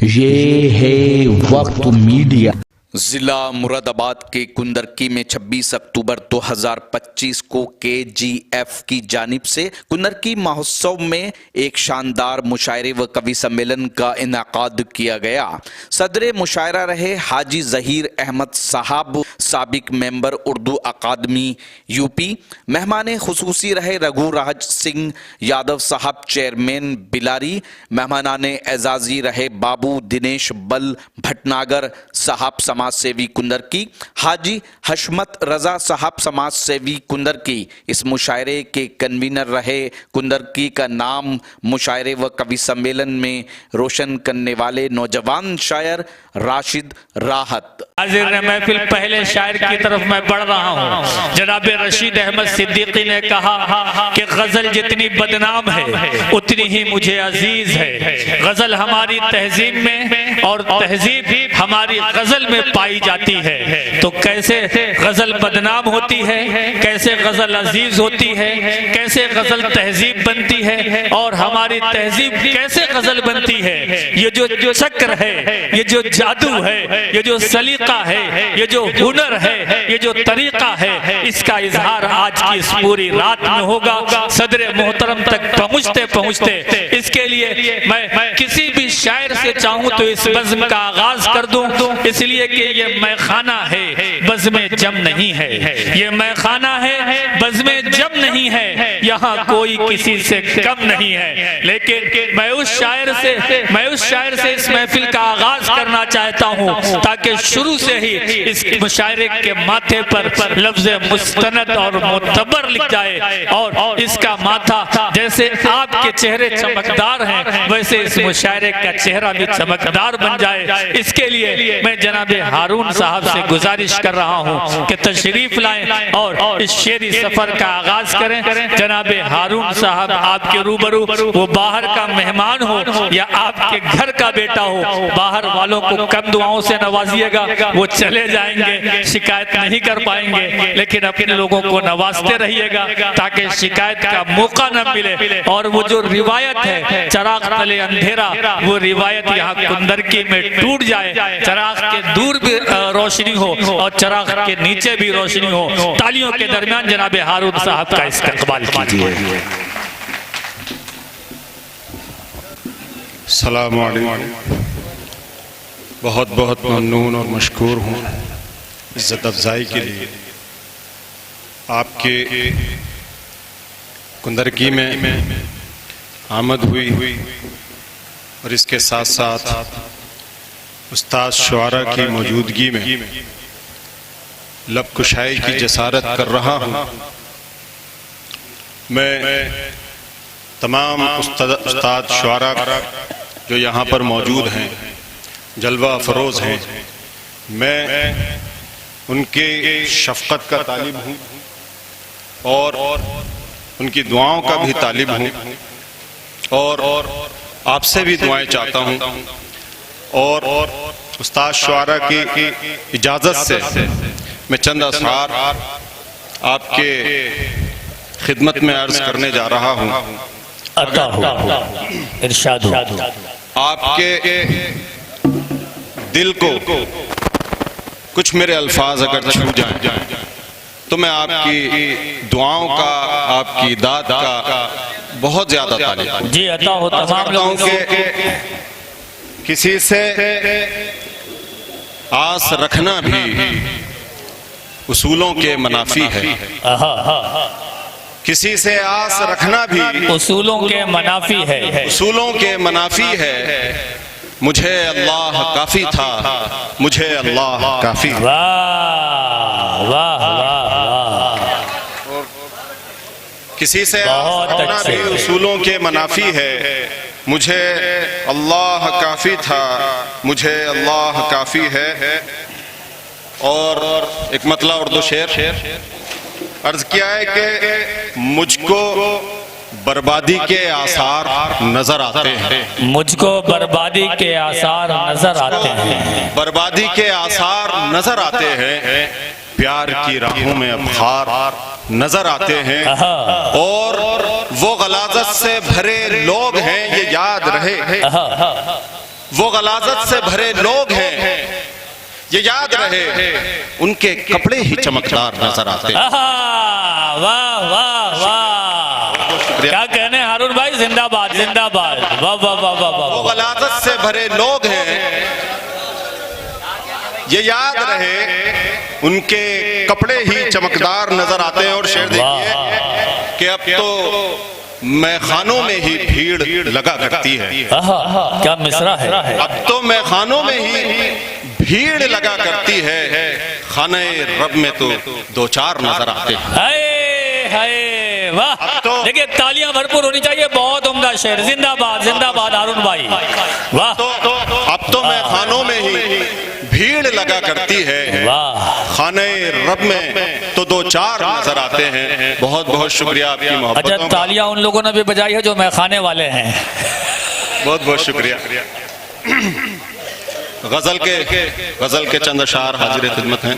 یہ ہے وقت میڈیا۔ ضلع مرادآباد کے کندرکی میں 26 اکتوبر 2025 کو KGF کی جانب سے کندرکی مہوتسو میں ایک شاندار مشاعرے و کوی سمیلن کا انعقاد کیا گیا۔ صدر مشاعرہ رہے حاجی ظہیر احمد صاحب، سابق ممبر اردو اکادمی UP۔ مہمان خصوصی رہے رگھو راج سنگھ یادو صاحب، چیئرمین بلاری۔ مہمانان اعزازی رہے بابو دنیش بل بھٹناگر صاحب، سماج سیوی کندرکی۔ حاجی حشمت رضا صاحب، سماج سیوی کندرکی۔ اس مشاعرے کے کنوینر رہے کندرکی کا نام مشاعرے و کوی سمیلن میں روشن کرنے والے نوجوان شاعر راشد راحت۔ حاضر محفل پہلے شاعر کی طرف میں بڑھ رہا ہوں۔ جناب رشید احمد صدیقی نے کہا کہ غزل جتنی بدنام ہے اتنی ہی مجھے عزیز ہے۔ غزل ہماری تہذیب میں اور تہذیب ہماری غزل میں پائی جاتی ہے، تو کیسے غزل بدنام ہوتی ہے، کیسے غزل عزیز ہوتی ہے، کیسے غزل تہذیب بنتی ہے، اور ہماری تہذیب کیسے غزل بنتی ہے۔ یہ جو چکر ہے، یہ جو جادو ہے، یہ جو سلیقہ ہے، یہ جو ہنر ہے، یہ جو طریقہ ہے، اس کا اظہار آج کی اس پوری رات میں ہوگا۔ صدر محترم تک پہنچتے پہنچتے اس کے لیے میں کسی بھی شاعر سے چاہوں تو اس بزم کا آغاز کر دوں، اس لیے کہ یہ میخانہ ہے، بزم جم نہیں ہے۔ یہ میخانہ ہے، بزم جم نہیں ہے، یہاں کوئی کسی سے کم نہیں ہے۔ لیکن میں اس شاعر سے اس محفل کا آغاز کرنا چاہتا ہوں تاکہ شروع سے ہی اس مشاعرے کے ماتھے پر لفظ مستند اور معتبر لکھ جائے، اور اس کا ماتھا جیسے آپ کے چہرے چمکدار ہیں ویسے اس مشاعرے کا چہرہ بھی چمکدار بن جائے۔ اس کے لیے میں جناب ہارون صاحب سے گزارش کر رہا ہوں کہ تشریف لائیں اور اس شعری سفر کا آغاز کریں۔ جناب ہارون صاحب آپ کے روبرو، وہ باہر کا مہمان ہو یا آپ کے گھر کا بیٹا ہو، باہر والوں کو کم دعاؤں سے نوازیے گا، وہ چلے جائیں گے، شکایت نہیں کر پائیں گے، لیکن اپنے لوگوں کو نوازتے رہیے گا تاکہ شکایت کا موقع نہ ملے۔ اور وہ جو روایت ہے چراغ تلے اندھیرا، وہ روایت یہاں کندرکی میں ٹوٹ جائے، چراغ کے دور بھی روشنی ہو اور چراغ کے نیچے بھی روشنی ہو۔ تالیوں کے درمیان جناب ہارون صاحب کا استقبال کیجیے۔ السلام علیکم۔ بہت بہت ممنون اور مشکور ہوں عزت افزائی کے لیے۔ آپ کے کندرکی میں آمد ہوئی اور اس کے ساتھ ساتھ استاد شعراء کی موجودگی میں لب کشائی کی جسارت کر رہا ہوں۔ میں تمام استاد شعراء جو یہاں پر موجود ہیں، جلوہ افروز ہیں، میں ان کے شفقت کا طالب ہوں اور ان کی دعاؤں کا بھی طالب ہوں، اور آپ سے بھی دعائیں چاہتا ہوں۔ اور استاد شعراء کی اجازت سے میں چند اشعار آپ کے خدمت میں عرض کرنے جا رہا ہوں۔ عطا ہو، ارشاد ہو۔ آپ کے دل کو کچھ میرے الفاظ اگر چھو جائیں تو میں آپ کی دعاؤں کا، آپ کی داد کا بہت زیادہ طالب ہوں۔ جی عطا ہو تمام لوگوں کہ کسی سے آس رکھنا بھی اصولوں کے منافی ہے، کسی سے آس رکھنا بھی اصولوں کے منافی ہے، اصولوں کے منافی ہے۔ مجھے اللہ کافی تھا، مجھے اللہ کافی۔ واہ واہ واہ، کسی سے آس رکھنا بھی اصولوں کے منافی ہے، مجھے اللہ کافی تھا، مجھے اللہ کافی ہے۔ اور ایک مطلع اردو شعر عرض کیا ہے کہ مجھ کو بربادی کے آثار نظر آتے ہیں، مجھ کو بربادی کے آثار نظر آتے ہیں، بربادی کے آثار نظر آتے ہیں، پیار کی راہوں میں ابخار نظر آتے ہیں، اور وہ غلاظت سے بھرے لوگ ہیں یہ یاد رہے وہ غلاظت سے بھرے لوگ ہیں، یہ یاد رہے ان کے کپڑے ہی چمکدار نظر آتے ہیں۔ واہ واہ واہ، کیا کہنے ہارون بھائی، زندہ باد زندہ باد، واہ واہ واہ واہ وہ واہ۔ غلاظت سے بھرے لوگ ہیں، یہ یاد رہے ان کے کپڑے ہی چمکدار نظر آتے ہیں۔ اور شعر دیکھیے کہ اب تو میخانوں میں ہی بھیڑ لگا کرتی ہے، کیا مصرع ہے، اب تو میخانوں میں ہی بھیڑ لگا کرتی ہے، خانہ رب میں تو دو چار نظر آتے ہیں۔ ہائے ہائے واہ، دیکھیں تالیاں بھرپور ہونی چاہیے، بہت عمدہ شعر، زندہ باد ہارون بھائی، واہ۔ اب تو میخانوں میں ہی بھیڑ لگا کرتی ہے، خانہ رب میں تو دو چار نظر آتے ہیں۔ بہت بہت شکریہ آپ کی محبتوں اچھا، کا، تالیاں ان لوگوں نے بھی بجائی ہے جو میخانے والے ہیں۔ بہت بہت شکریہ۔ غزل کے چند اشعار حاضر خدمت ہیں،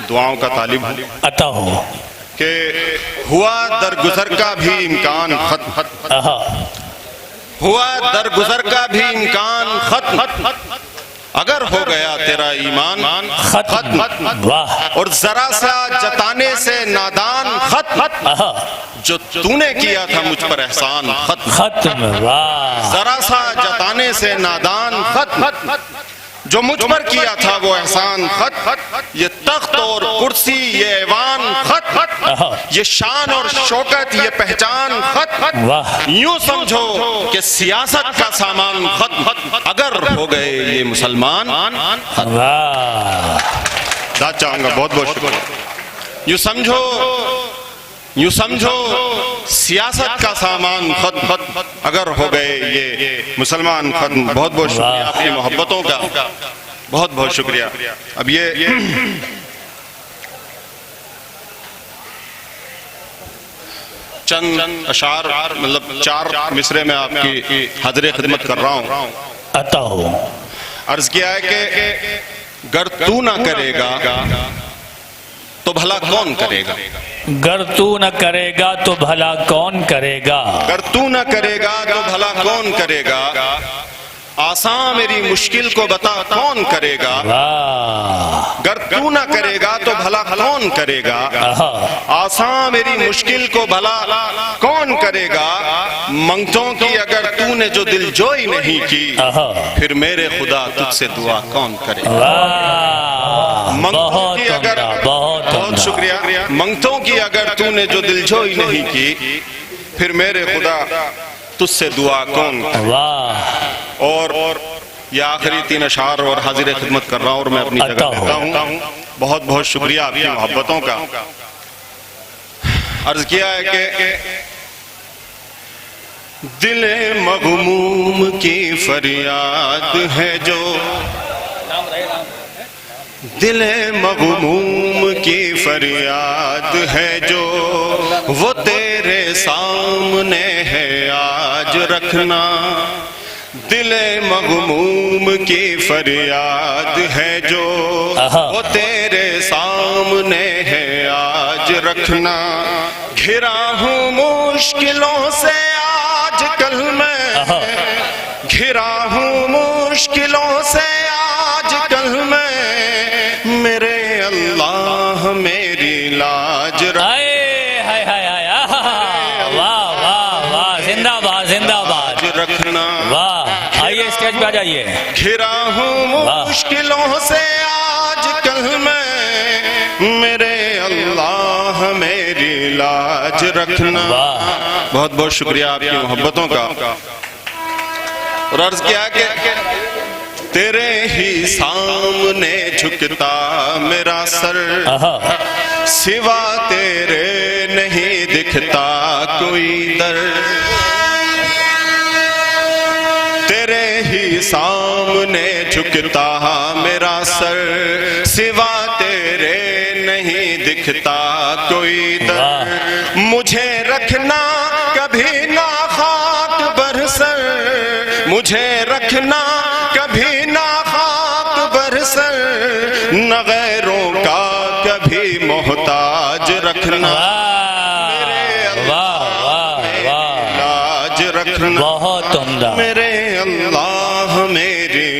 دعاؤں کا طالب ہوں عطا ہو کہ ہوا درگزر کا بھی امکان ختم، ہوا درگزر کا بھی امکان ختم، اگر ہو گیا تیرا ایمان ختم، واہ، اور ذرا سا جتانے سے نادان ختم، جو تو نے کیا تھا مجھ پر احسان ختم، واہ، ذرا سا جتانے سے نادان ختم، جو مجھ پر کیا تھا وہ احسان ختم، یہ تخت اور کرسی یہ ایوان ختم، یہ شان اور شوکت یہ پہچان ختم، یوں سمجھو کہ سیاست کا سامان ختم، اگر ہو گئے یہ مسلمان ختم۔ داد چاہوں گا، بہت بہت شکریہ۔ یوں سمجھو سیاست کا سامان ختم، اگر ہو گئے یہ مسلمان ختم۔ بہت بہت شکریہ آپ کی محبتوں کا، بہت بہت شکریہ۔ اب یہ چند اشعار، مطلب 4 مصرے میں آپ کی حاضر خدمت کر رہا ہوں۔ عطا ہو۔ عرض کیا ہے کہ گر تو نہ کرے گا تو بھلا کون کرے گا، گر تو نہ کرے گا تو بھلا کون کرے گا، گر تو نہ کرے گا تو بھلا کون کرے گا، آسان میری مشکل کو بتا کون کرے گا، گر تو نہ کرے گا تو بھلا کون کرے گا، آسان میری مشکل کو بھلا کون کرے گا، منگتوں کی اگر تو نے جو دل جوئی نہیں کی، پھر میرے خدا تجھ سے دعا کون کرے گا، منگتوں کی اگر، بہت شکریہ، منگتوں کی اگر تو نے جو دل جوئی نہیں کی، پھر میرے خدا تجھ سے دعا کون کرے گا۔ اور یہ آخری 3 اشعار اور حاضر خدمت کر رہا ہوں اور میں اپنی جگہ رہتا ہوں۔ بہت بہت شکریہ آپ کی محبتوں کا۔ عرض کیا ہے کہ دل مغموم کی فریاد ہے جو، دل مغموم کی فریاد ہے جو، وہ تیرے سامنے ہے آج رکھنا، دل مغموم کی فریاد ہے جو، وہ تیرے سامنے ہے آج رکھنا، گھرا ہوں مشکلوں سے آج کل میں، گھرا ہوں مشکلوں سے آج کل میں، میرے اللہ میری لاج رکھنا، آئیے اسٹیج پہ آ جائیے۔ گھرا ہوں مشکلوں سے آج کل میں، میرے اللہ میری لاج رکھنا۔ بہت بہت شکریہ آپ کی محبتوں کا۔ اور عرض کیا کہ تیرے ہی سامنے جھکتا میرا سر، سوا تیرے نہیں دکھتا کوئی در، تیرے ہی سامنے جھکتا میرا سر، سوا تیرے نہیں دکھتا کوئی در، مجھے رکھنا کبھی نہ خاک بر سر، مجھے رکھنا کبھی نہ خاک بر سر، نہ غیروں کا کبھی محتاج رکھنا، لاج رکھنا، بہت عمدہ، میرے اللہ میری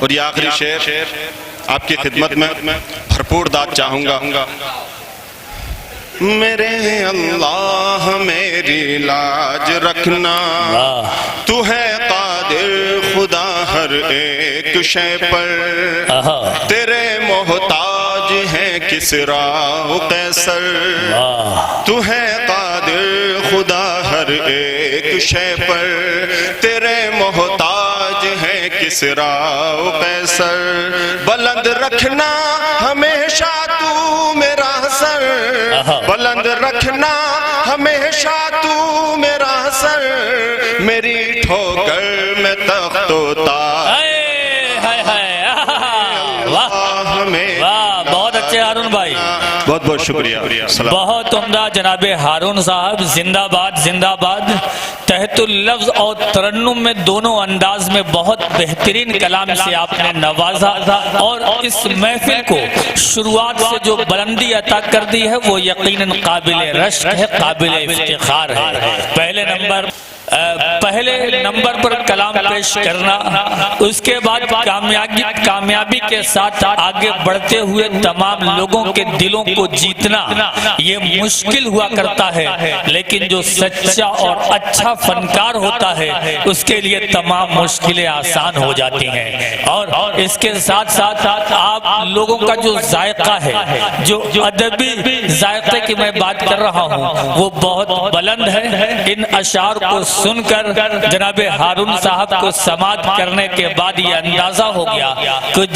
اور یہ آخری شعر آپ کی خدمت میں بھرپور داد چاہوں گا۔ میرے اللہ میری لاج رکھنا، تو ہے قادر خدا ہر ایک شے پر، تیرے محتاج ہیں کسریٰ و قیصر، تو ہے قادر خدا ہر ایک شے پر، تیرے محتاج ہیں کسریٰ و قیصر، بلند رکھنا ہمیشہ تو میرا سر، بلند رکھنا ہمیشہ تو میرا سر، میری ٹھوکر میں تخت و تاج۔ واہ، بہت اچھے ہارون بھائی، بہت بہت شکریہ۔ بہت عمدہ جناب ہارون صاحب، زندہ باد زندہ باد۔ تحت اللفظ اور ترنم میں دونوں انداز میں بہت بہترین کلام سے آپ نے نوازا، اور اس محفل کو شروعات سے جو بلندی عطا کر دی ہے وہ یقیناً قابل رشک ہے، قابل افتخار ہے۔ پہلے نمبر پر کلام پیش کرنا، اس کے بعد کامیابی کے ساتھ آگے بڑھتے ہوئے تمام لوگوں کے دلوں کو جیتنا یہ مشکل ہوا کرتا ہے، لیکن جو سچا اور اچھا فنکار ہوتا ہے اس کے لیے تمام مشکلیں آسان ہو جاتی ہیں۔ اور اس کے ساتھ ساتھ آپ لوگوں کا جو ذائقہ ہے، جو ادبی ذائقے کی میں بات کر رہا ہوں، وہ بہت بلند ہے۔ ان اشعار کو سن کر جناب ہارون صاحب کو سماعت کرنے کے بعد یہ اندازہ ہو گیا کہ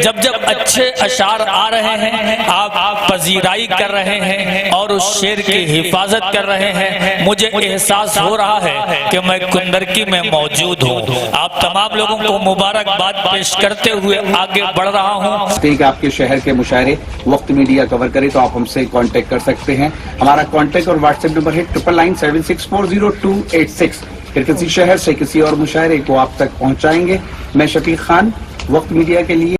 جب اچھے اشعار آ رہے ہیں آپ پذیرائی کر رہے ہیں اور اس شعر کی حفاظت کر رہے ہیں، مجھے احساس ہو رہا ہے کہ میں کندرکی میں موجود ہوں۔ آپ تمام لوگوں کو مبارکباد پیش کرتے ہوئے آگے بڑھ رہا ہوں۔ کہ آپ کے شہر کے مشاعرے وقت میڈیا کور کرے تو آپ ہم سے کانٹیکٹ کر سکتے ہیں۔ ہمارا کانٹیکٹ اور واٹس ایپ نمبر ہے 9997640286۔ پھر کسی شہر سے کسی اور مشاعرے کو آپ تک پہنچائیں گے۔ میں شفیق خان، وقت میڈیا کے لیے۔